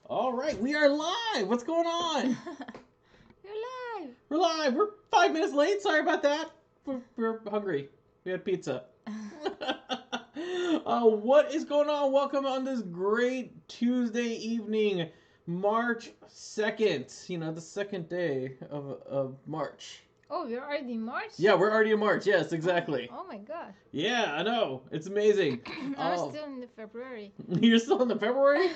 All right, we are live. What's going on? You're live. We're live. We're 5 minutes late. Sorry about that. We're hungry. We had pizza. What is going on? Welcome on this great Tuesday evening, March 2nd. You know, the second day of March. Oh, you're already in March? Yeah, we're already in March. Yes, exactly. Oh my god. Yeah, I know. It's amazing. I'm still in the February. You're still in the February?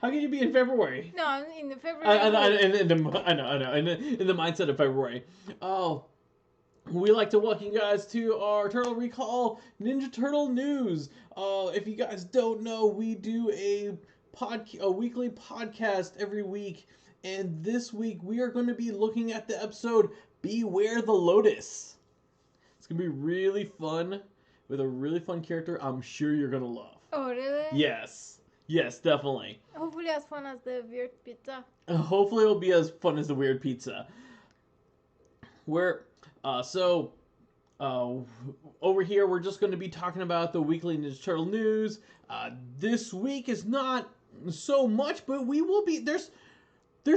How can you be in February? No, I'm in the February. I know. In the mindset of February. Oh, we like to welcome you guys to our Turtle Recall Ninja Turtle news. If you guys don't know, we do a weekly podcast every week, and this week we are going to be looking at the episode Beware the Lotus. It's gonna be really fun with a really fun character. I'm sure you're gonna love. Oh, really? Yes, definitely. Hopefully as fun as the weird pizza. Hopefully it'll be as fun as the weird pizza. Over here we're just going to be talking about the weekly Ninja Turtle news. This week is not so much, but we will be there's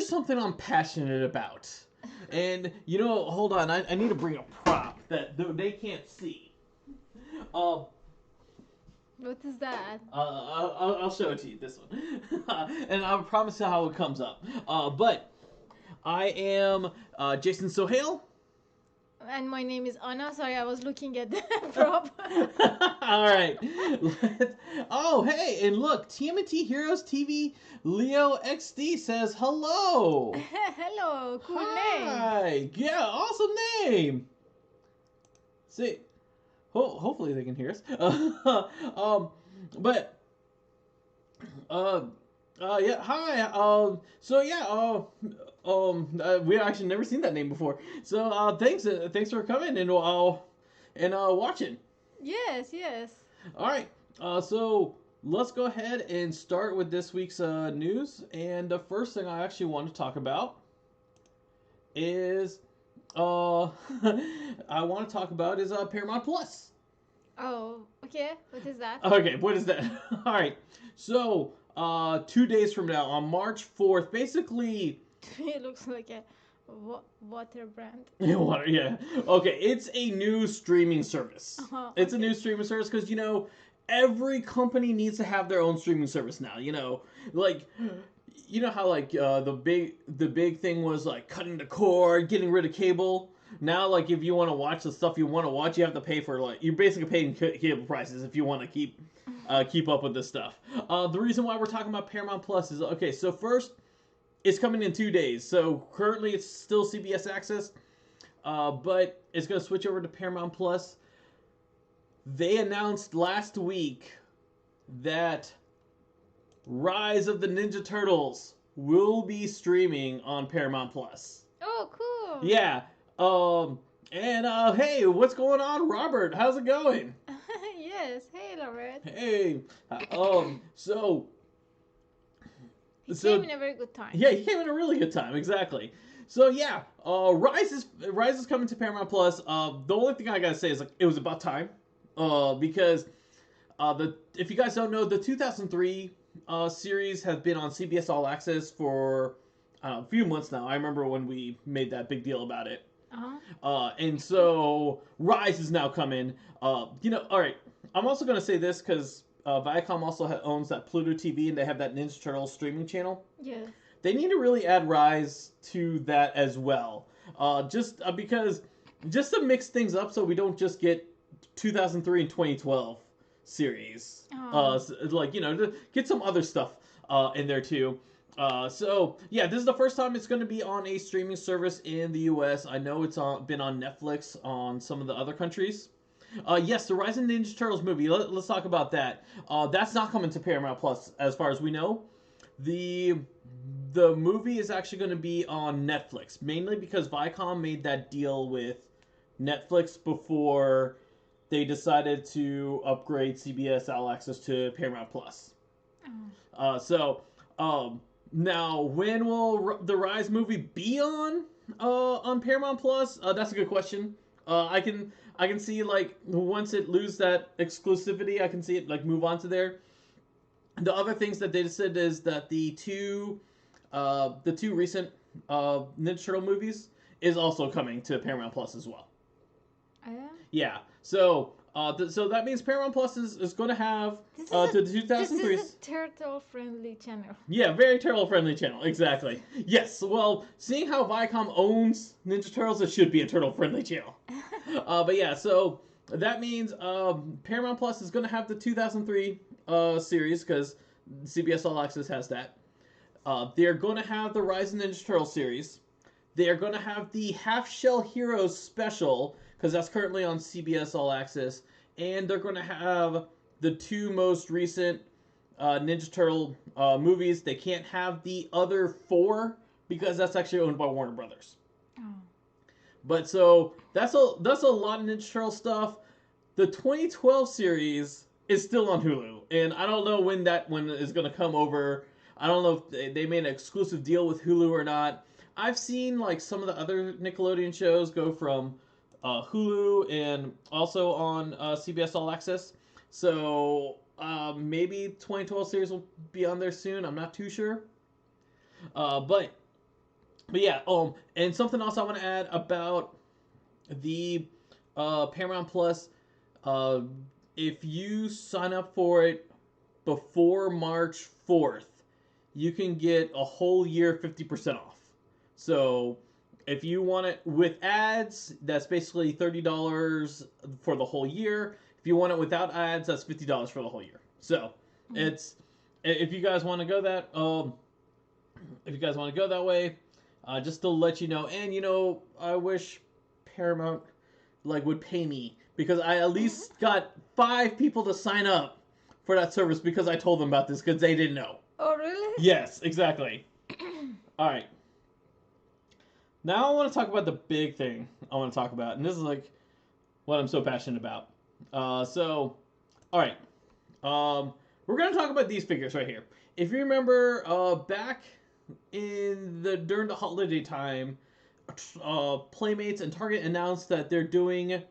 something I'm passionate about. And you know, hold on, I need to bring a prop that they can't see. What is that? I'll show it to you, this one. And I'll promise you how it comes up. But I am Jason Sohail. And my name is Anna. Sorry, I was looking at the prop. All right. Oh, hey, and look, TMNT Heroes TV Leo XD says hello. Hello, cool name. Hi. Yeah, awesome name. See, hopefully they can hear us. Yeah, hi. We actually never seen that name before. So, thanks for coming and watching. Yes. All right. So let's go ahead and start with this week's news. And the first thing I actually want to talk about is I want to talk about is Paramount Plus. Oh, okay. What is that? Okay, what is that? All right. So, 2 days from now, on March 4th, basically... It looks like a water brand. Water, yeah. Okay, it's a new streaming service. It's a new streaming service because, you know, every company needs to have their own streaming service now, you know. Like, you know how, like, the big thing was, like, cutting the cord, getting rid of cable. Now, like, if you want to watch the stuff you want to watch, you have to pay for, like, you're basically paying cable prices if you want to keep up with this stuff. The reason why we're talking about Paramount Plus is, okay, so first, it's coming in 2 days. So currently it's still CBS Access, but it's going to switch over to Paramount Plus. They announced last week that Rise of the Ninja Turtles will be streaming on Paramount Plus. Oh, cool. Yeah. Hey, what's going on, Robert? How's it going? Yes. Hey, Robert. Hey. He came in a very good time. Yeah, he came in a really good time, exactly. So yeah, Rise is coming to Paramount Plus. The only thing I gotta say is, like, it was about time, because if you guys don't know, the 2003 series has been on CBS All Access for a few months now. I remember when we made that big deal about it. And so Rise is now coming. You know, all right. I'm also gonna say this because Viacom also owns that Pluto TV, and they have that Ninja Turtles streaming channel. Yeah. They need to really add Rise to that as well. Because just to mix things up, so we don't just get 2003 and 2012 series. Like, you know, to get some other stuff in there too. So yeah, this is the first time it's going to be on a streaming service in the U.S. I know it's been on Netflix on some of the other countries. Yes, the Ryzen Ninja Turtles movie. Let's talk about that. That's not coming to Paramount Plus, as far as we know. The movie is actually going to be on Netflix, mainly because Viacom made that deal with Netflix before they decided to upgrade CBS All Access to Paramount Plus. Now, when will the Rise movie be on Paramount Plus? That's a good question. I can see, like, once it loses that exclusivity, I can see it, like, move on to there. The other things that they said is that the two recent Ninja Turtle movies is also coming to Paramount Plus as well. Oh, yeah? Yeah. So so that means Paramount Plus is going to have the 2003. This is a turtle-friendly channel. Yeah, very turtle-friendly channel. Exactly. Yes. Well, seeing how Viacom owns Ninja Turtles, it should be a turtle-friendly channel. But yeah, so that means Paramount Plus is going to have the 2003 series because CBS All Access has that. They're going to have the Ryzen Ninja Turtle series. They are going to have the Half Shell Heroes special because that's currently on CBS All Access, and they're going to have the two most recent Ninja Turtle movies. They can't have the other four because that's actually owned by Warner Brothers. Oh. But so that's a lot of Ninja Turtle stuff. The 2012 series is still on Hulu, and I don't know when that one is going to come over. I don't know if they made an exclusive deal with Hulu or not. I've seen like some of the other Nickelodeon shows go from Hulu and also on CBS All Access. So maybe 2012 series will be on there soon. I'm not too sure. But yeah. And something else I want to add about the Paramount Plus. If you sign up for it before March 4th, you can get a whole year 50% off. So if you want it with ads, that's basically $30 for the whole year. If you want it without ads, that's $50 for the whole year. So it's if you guys want to go that way, just to let you know. And I wish Paramount would pay me because I at least got 5 people to sign up for that service because I told them about this because they didn't know. Oh, really? Yes, exactly. All right. Now I want to talk about the big thing I want to talk about, and this is what I'm so passionate about. All right. We're going to talk about these figures right here. If you remember, back during the holiday time, Playmates and Target announced that they're doing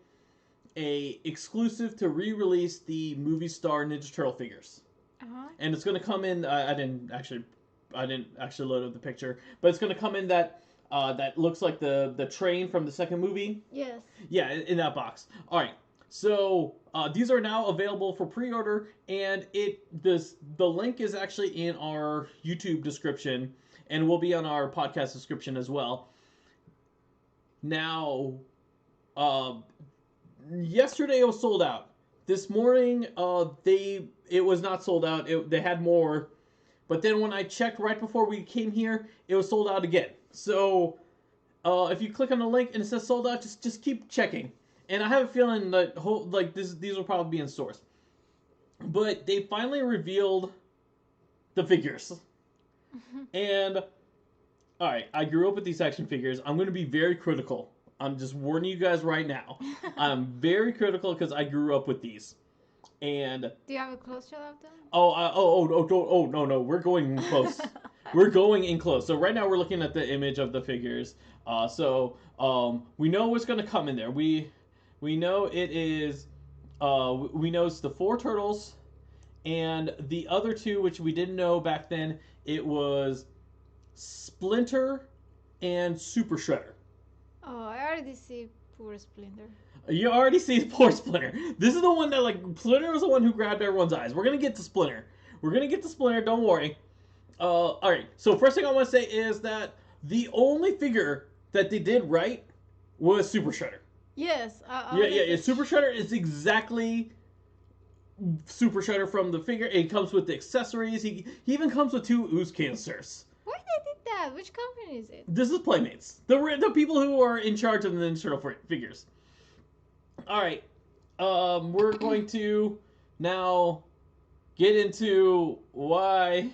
a exclusive to re-release the movie star Ninja Turtle figures. Uh-huh. And it's going to come in. I didn't actually load up the picture, but it's going to come in that looks like the train from the second movie. Yes. Yeah, in that box. All right. So these are now available for pre-order, and the link is actually in our YouTube description, and will be on our podcast description as well. Now, yesterday it was sold out. This morning, it was not sold out. They had more, but then when I checked right before we came here, it was sold out again. So, if you click on the link and it says sold out, just keep checking. And I have a feeling that these will probably be in stores. But they finally revealed the figures. And all right, I grew up with these action figures. I'm going to be very critical. I'm just warning you guys right now. I'm very critical because I grew up with these. And do you have a close shot of them? No, we're going in close. We're going in close. So right now we're looking at the image of the figures. We know what's going to come in there. We know it is. We know it's the 4 turtles, and the other 2, which we didn't know back then. It was Splinter and Super Shredder. Oh, I already see poor Splinter. You already see poor Splinter. This is the one that, Splinter was the one who grabbed everyone's eyes. We're going to get to Splinter. Don't worry. Alright, so first thing I want to say is that the only figure that they did right was Super Shredder. Yes. Super Shredder is exactly Super Shredder from the figure. It comes with the accessories. He even comes with 2 ooze canisters. Why they did that? Which company is it? This is Playmates. The people who are in charge of the Ninja Turtle figures. Alright. We're going to now get into why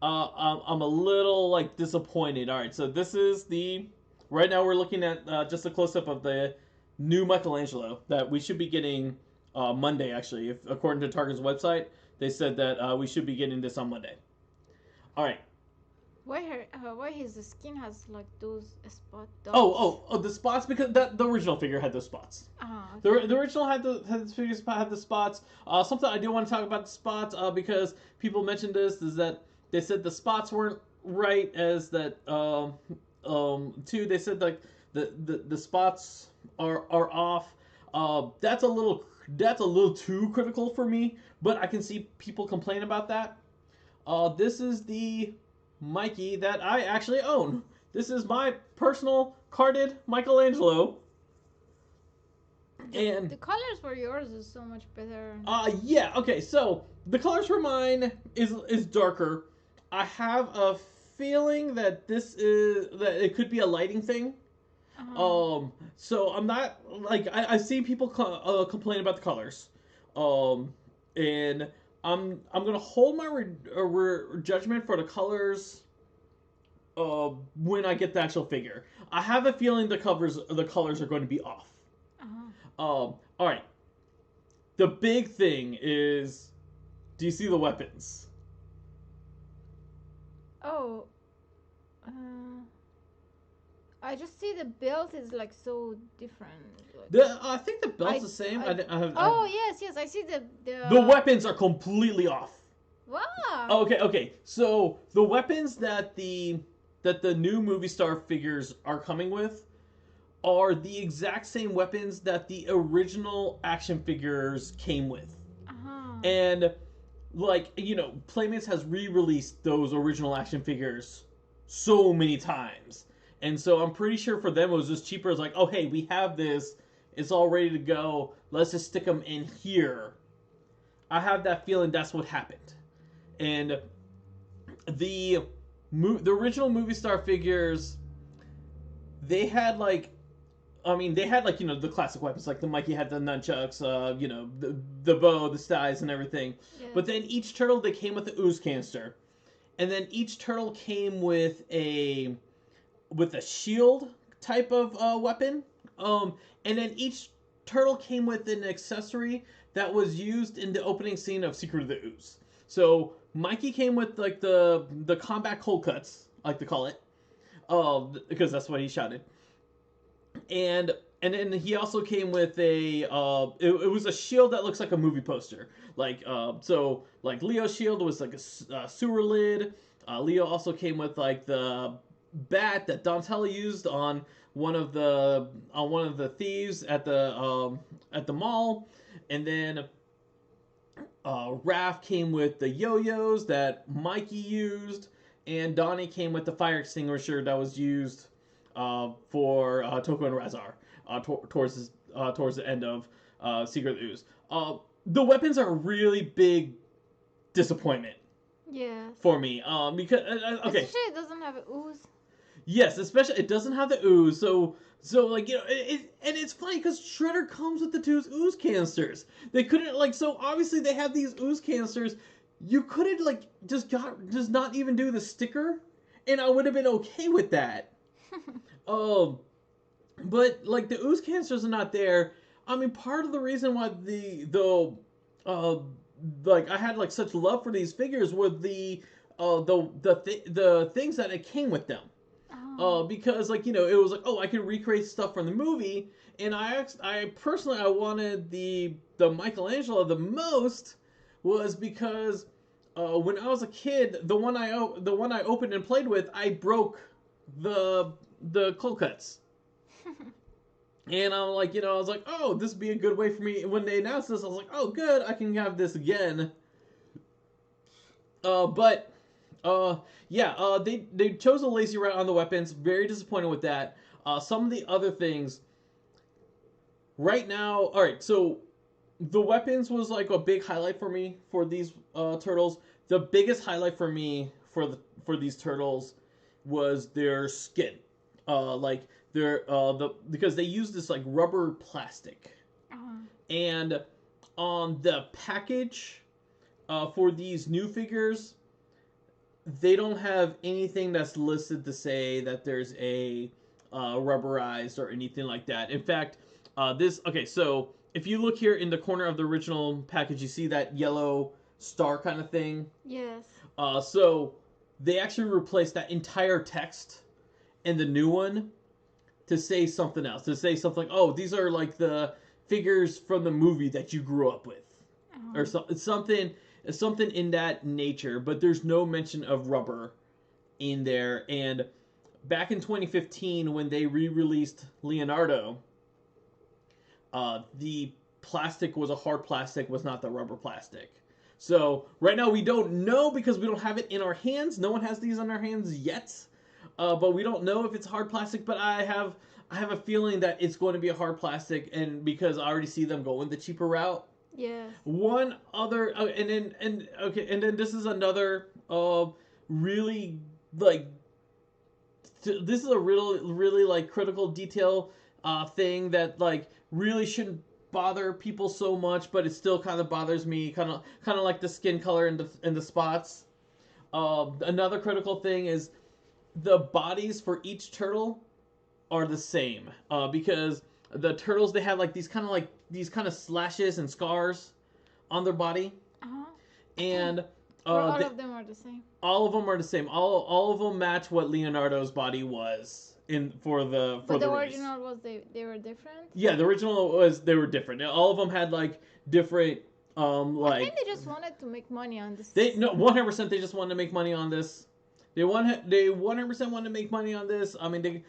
I'm a little disappointed. Alright, so this is right now we're looking at just a close-up of the new Michelangelo that we should be getting Monday, actually. According to Target's website, they said that we should be getting this on Monday. Alright. why his skin has like those spot dots? Oh, the spots, because the original figure had those spots. Okay. The original had the figure had the spots. Something I do want to talk about the spots, because people mentioned this, is that they said the spots weren't right, as that two, they said like the spots are off. That's a little too critical for me, but I can see people complain about that. This is the Mikey that I actually own. This is my personal carded Michelangelo. And the colors for yours is so much better. yeah, okay, so the colors for mine is darker. I have a feeling that that it could be a lighting thing. So I'm not like I see people complain about the colors, and I'm gonna hold my judgment for the colors when I get the actual figure. I have a feeling the colors are going to be off. All right. The big thing is, do you see the weapons? Oh, I just see the belt is like so different. Like, I think the belt's the same. Yes, I see the weapons are completely off. Wow. Okay. So the weapons that the new movie star figures are coming with are the exact same weapons that the original action figures came with. And like, Playmates has re-released those original action figures so many times. And so I'm pretty sure for them it was just cheaper. It's like, oh, hey, we have this. It's all ready to go. Let's just stick them in here. I have that feeling that's what happened. And the original movie star figures, they had like, the classic weapons. Like the Mikey had the nunchucks, the bow, the styes, and everything. Yeah. But then each turtle, they came with the ooze canister. And then each turtle came with a shield type of weapon. And then each turtle came with an accessory that was used in the opening scene of Secret of the Ooze. So Mikey came with like the combat cold cuts, I like to call it, because that's what he shouted. And then he also came with a it was a shield that looks like a movie poster. Like like Leo's shield was like a sewer lid. Leo also came with like the bat that Donatello used on one of the thieves at the mall, and then Raph came with the yo-yos that Mikey used, and Donnie came with the fire extinguisher that was used for Toko and Razar towards the end of Secret of the Ooze. The weapons are a really big disappointment. Yeah. For me, because okay. Especially it doesn't have ooze. Yes, especially it doesn't have the ooze, so like and it's funny because Shredder comes with the two ooze canisters. They couldn't so obviously they have these ooze canisters. You couldn't just not even do the sticker, and I would have been okay with that. But the ooze canisters are not there. I mean, part of the reason why I had such love for these figures were the things that it came with them. Because it was I can recreate stuff from the movie, and I personally wanted the Michelangelo the most was because when I was a kid, the one I opened and played with, I broke the cold cuts. And I'm I was like, oh, this would be a good way for me. When they announced this, I was like, oh, good, I can have this again. They chose a lazy route on the weapons. Very disappointed with that. Some of the other things. Right now, all right. So the weapons was a big highlight for me for these turtles. The biggest highlight for me for these turtles was their skin. Because they use this rubber plastic, and on the package for these new figures, they don't have anything that's listed to say that there's a rubberized or anything like that. In fact, so if you look here in the corner of the original package, you see that yellow star kind of thing. Yes. So they actually replaced that entire text in the new one to say something else. To say something like, oh, these are like the figures from the movie that you grew up with. Or something in that nature. But there's no mention of rubber in there. And back in 2015, when they re-released Leonardo, the plastic was a hard plastic, was not the rubber plastic. So right now we don't know because we don't have it in our hands. No one has these in our hands yet. But we don't know if it's hard plastic. But I have a feeling that it's going to be a hard plastic, and because I already see them going the cheaper route. Yes. One other, and then this is another really like. This is a really like critical detail thing that like really shouldn't bother people so much, but it still kind of bothers me. Kind of like the skin color and the spots. Another critical thing is the bodies for each turtle are the same because the turtles, they have like these kind of slashes and scars on their body, and all of them are the same. All of them are the same. All of them match what Leonardo's body was for the original was they were different. Yeah, the original was they were different. All of them had like different like. I think they just wanted to make money on this. 100% they just wanted to make money on this. They 100% want to make money on this. I mean,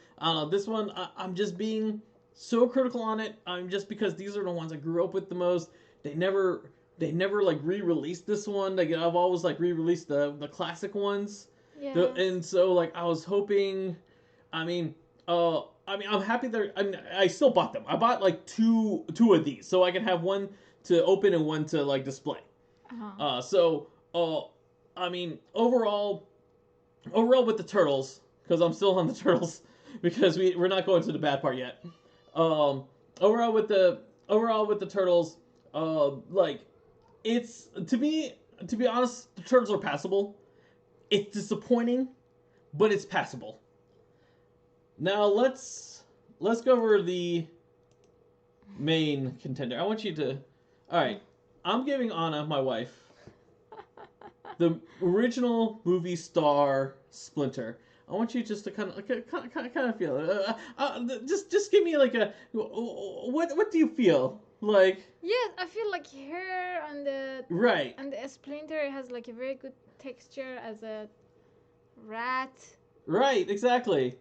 this one, I'm just being so critical on it. I'm just because these are the ones I grew up with the most. They never like re-released this one. Like I've always like re-released the classic ones. Yeah. And so like I was hoping. I'm happy I still bought them. I bought like two of these so I can have one to open and one to like display. Overall with the turtles, because I'm still on the turtles, because we're not going to the bad part yet. Overall with the turtles, like it's to be honest, the turtles are passable. It's disappointing, but it's passable. Now let's go over the main contender. I want you to. All right, I'm giving Anna, my wife, the original movie star Splinter. I want you just to kind of feel it. Just give me like a what do you feel like? Yes, I feel like hair and the right and the Splinter has like a very good texture as a rat. Right, exactly.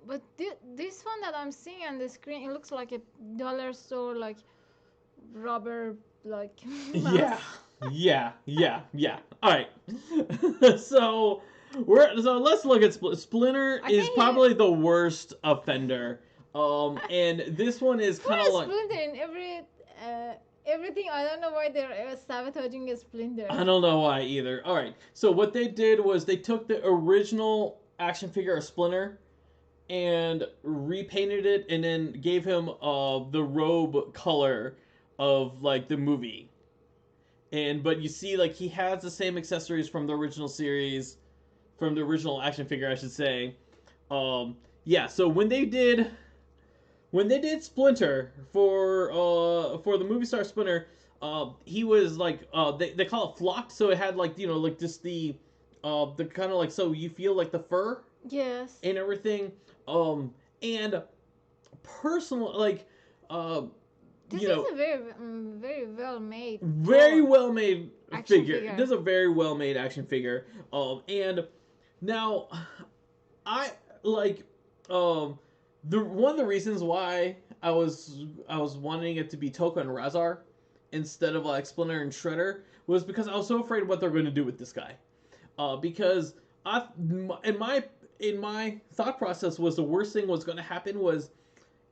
But this one that I'm seeing on the screen, it looks like a dollar store like rubber like. Yeah. All right. so let's look at Splinter. Is probably the worst offender. And this one is kind of like Splinter in everything. I don't know why they're sabotaging a Splinter. I don't know why either. All right. So what they did was they took the original action figure of Splinter and repainted it, and then gave him the robe color of like the movie. But you see, like, he has the same accessories from the original series, from the original action figure, I should say. So when they did Splinter for the movie star Splinter, he was like they call it flocked, so it had like like just the kind of like, so you feel like the fur. Yes. And everything. And personal like this is a very well made. Very well made figure. This is a very well made action figure. And now I like the one of the reasons why I was wanting it to be Toka and Razar instead of like Splinter and Shredder was because I was so afraid of what they're going to do with this guy. Because in my thought process was the worst thing was going to happen was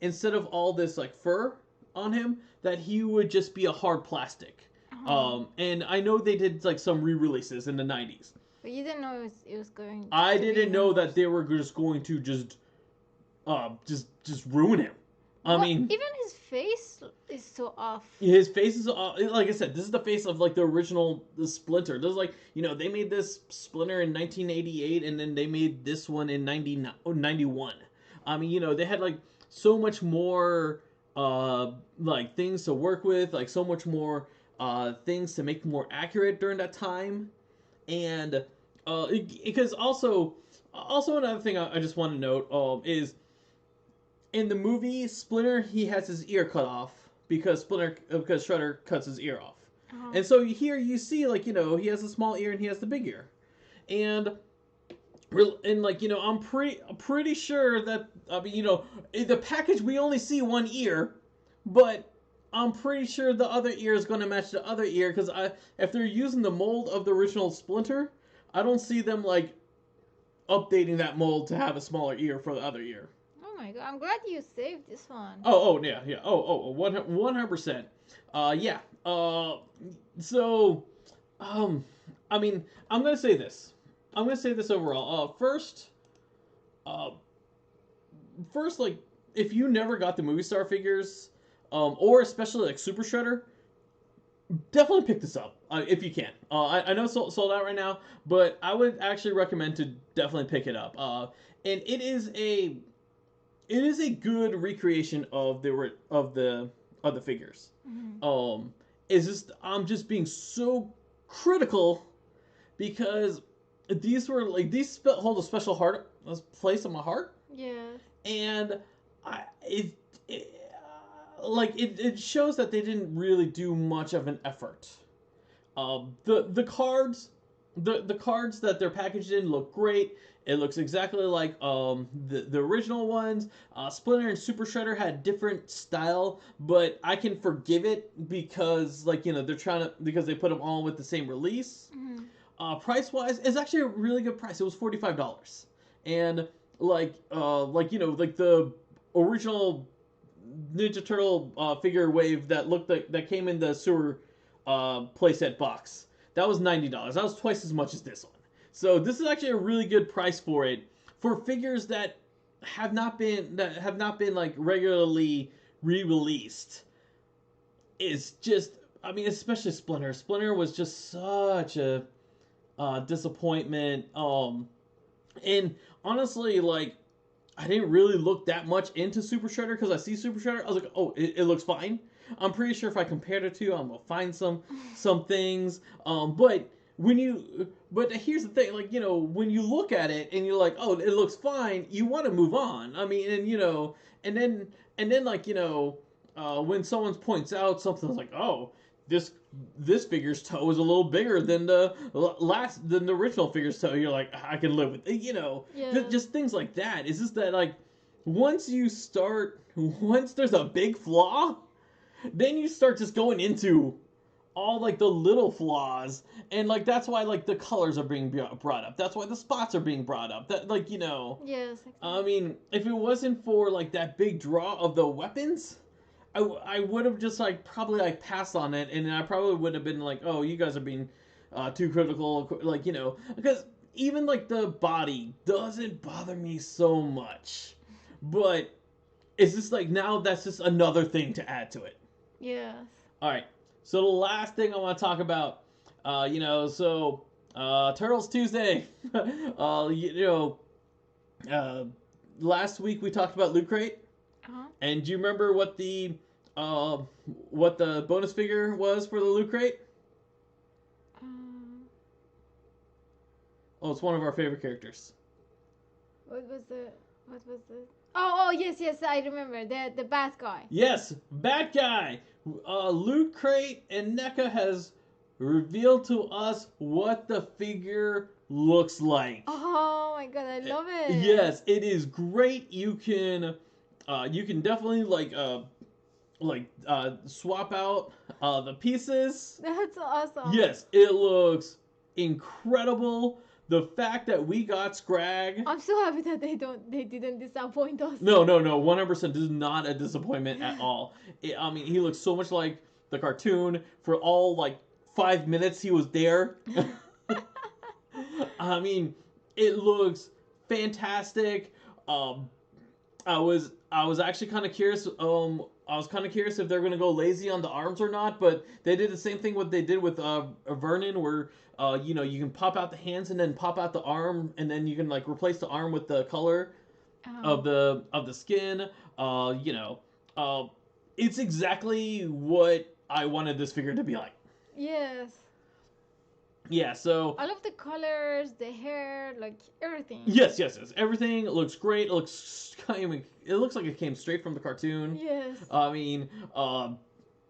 instead of all this like fur on him, that he would just be a hard plastic. And I know they did like some re-releases in the 90s. But you didn't know it was going. I didn't know that they were just going to just ruin him. I mean, even his face is so off. His face is off. Like I said, this is the face of like the Splinter. This is like they made this Splinter in 1988, and then they made this one in 91. I mean, they had like so much more like things to work with, like so much more things to make more accurate during that time, and Because also another thing I just want to note is in the movie Splinter, he has his ear cut off because Shredder cuts his ear off. And so here you see, like, he has a small ear and he has the big ear. And like, I'm pretty sure that, I mean, in the package we only see one ear, but I'm pretty sure the other ear is going to match the other ear, because if they're using the mold of the original Splinter, I don't see them, like, updating that mold to have a smaller ear for the other ear. Oh my god, I'm glad you saved this one. Yeah. 100%. Yeah. So, I mean, I'm going to say this. Overall. First, like, if you never got the movie star figures, or especially like Super Shredder, definitely pick this up if you can. I know it's sold out right now, but I would actually recommend to definitely pick it up. And it is a good recreation of the figures. Mm-hmm. It's just, I'm just being so critical because these hold a special place in my heart. Yes. And it shows that they didn't really do much of an effort. The cards that they're packaged in look great. It looks exactly like the original ones. Splinter and Super Shredder had different style, but I can forgive it because, like, because they put them all with the same release. Mm-hmm. Price wise, it's actually a really good price. It was $45, and like the original Ninja Turtle figure wave that came in the sewer playset box. That was $90. That was twice as much as this one. So this is actually a really good price for it, for figures that have not been like regularly re-released. It's just, I mean, especially Splinter. Splinter was just such a disappointment. And honestly, like, I didn't really look that much into Super Shredder because I see Super Shredder. I was like, oh, it looks fine. I'm pretty sure if I compared it to, I'm gonna find some things. But here's the thing, like, when you look at it and you're like, oh, it looks fine, you want to move on. I mean, and then like, when someone points out something like, oh, this figure's toe is a little bigger than the original figure's toe, you're like, I can live with it, Yeah. just things like that. It's just that, like, once there's a big flaw, then you start just going into all, like, the little flaws, and, like, that's why, like, the colors are being brought up. That's why the spots are being brought up. That, like, Yes. Exactly. I mean, if it wasn't for, like, that big draw of the weapons, I would have just, like, probably, like, passed on it, and I probably would have been like, oh, you guys are being too critical, like, because even, like, the body doesn't bother me so much, but it's just like, now that's just another thing to add to it. Yes. All right, so the last thing I want to talk about, Turtles Tuesday, last week we talked about Loot Crate. Uh-huh. And do you remember what the bonus figure was for the Loot Crate? Oh, it's one of our favorite characters. What was it? Oh, yes, I remember. The bad guy. Yes, bad guy. Loot Crate and NECA has revealed to us what the figure looks like. Oh my god, I love it. Yes, it is great. You can definitely swap out the pieces. That's awesome. Yes, it looks incredible. The fact that we got Scrag. I'm so happy that they didn't disappoint us. No, 100%. This is not a disappointment at all. I mean, he looks so much like the cartoon. For all, like, 5 minutes he was there. I mean, it looks fantastic. I was actually kind of curious. I was kind of curious if they're going to go lazy on the arms or not, but they did the same thing what they did with Vernon, where you can pop out the hands and then pop out the arm, and then you can, like, replace the arm with the color of the skin. It's exactly what I wanted this figure to be like. Yes. Yeah, so I love the colors, the hair, like everything. yes, yes, yes. Everything looks great. I mean, it looks like it came straight from the cartoon. Yes. I mean,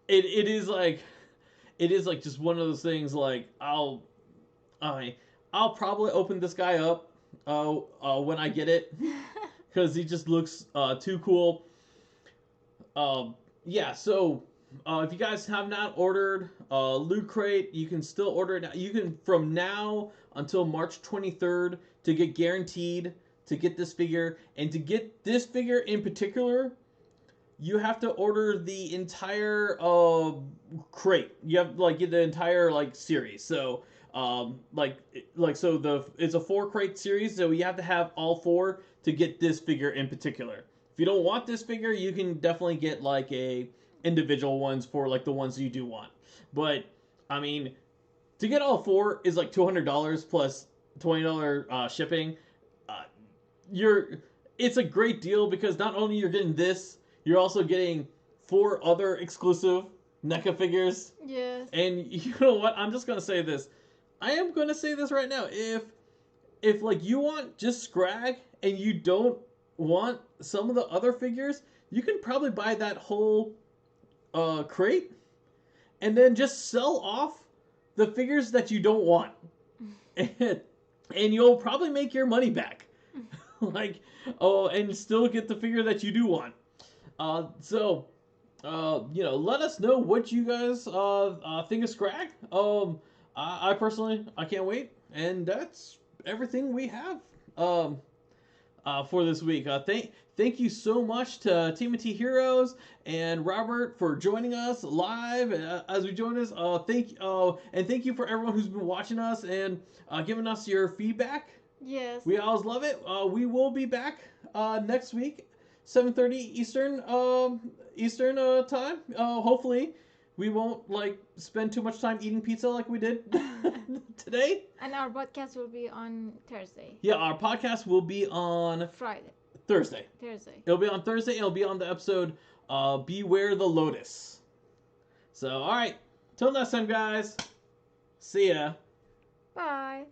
it is like just one of those things. Like I'll probably open this guy up when I get it because he just looks too cool. Yeah, so if you guys have not ordered Loot Crate, you can still order it now. You can from now until March 23rd to get guaranteed to get this figure, and to get this figure in particular, you have to order the entire crate. You have like get the entire like series. So it's a 4 crate series, so you have to have all 4 to get this figure in particular. If you don't want this figure, you can definitely get like a individual ones for like the ones you do want. But I mean, to get all 4 is like $200 plus $20 shipping. Uh, you're It's a great deal because not only you're getting this, you're also getting 4 other exclusive NECA figures. Yes. And you know what? I'm just gonna say this. I am gonna say this right now. If like you want just Scrag and you don't want some of the other figures, you can probably buy that whole crate and then just sell off the figures that you don't want, and you'll probably make your money back. Like, oh, and still get the figure that you do want. Let us know what you guys think of Scrag. I personally, I can't wait, and that's everything we have for this week. Thank you so much to TMNT Heroes and Robert for joining us live as we join us. Thank you for everyone who's been watching us and giving us your feedback. Yes. We always love it. We will be back next week, 7:30 Eastern time. Hopefully, we won't like spend too much time eating pizza like we did today. And our podcast will be on Thursday. Yeah, our podcast will be on Thursday. It'll be on Thursday. It'll be on the episode Beware the Lotus. So, all right. Till next time, guys. See ya. Bye.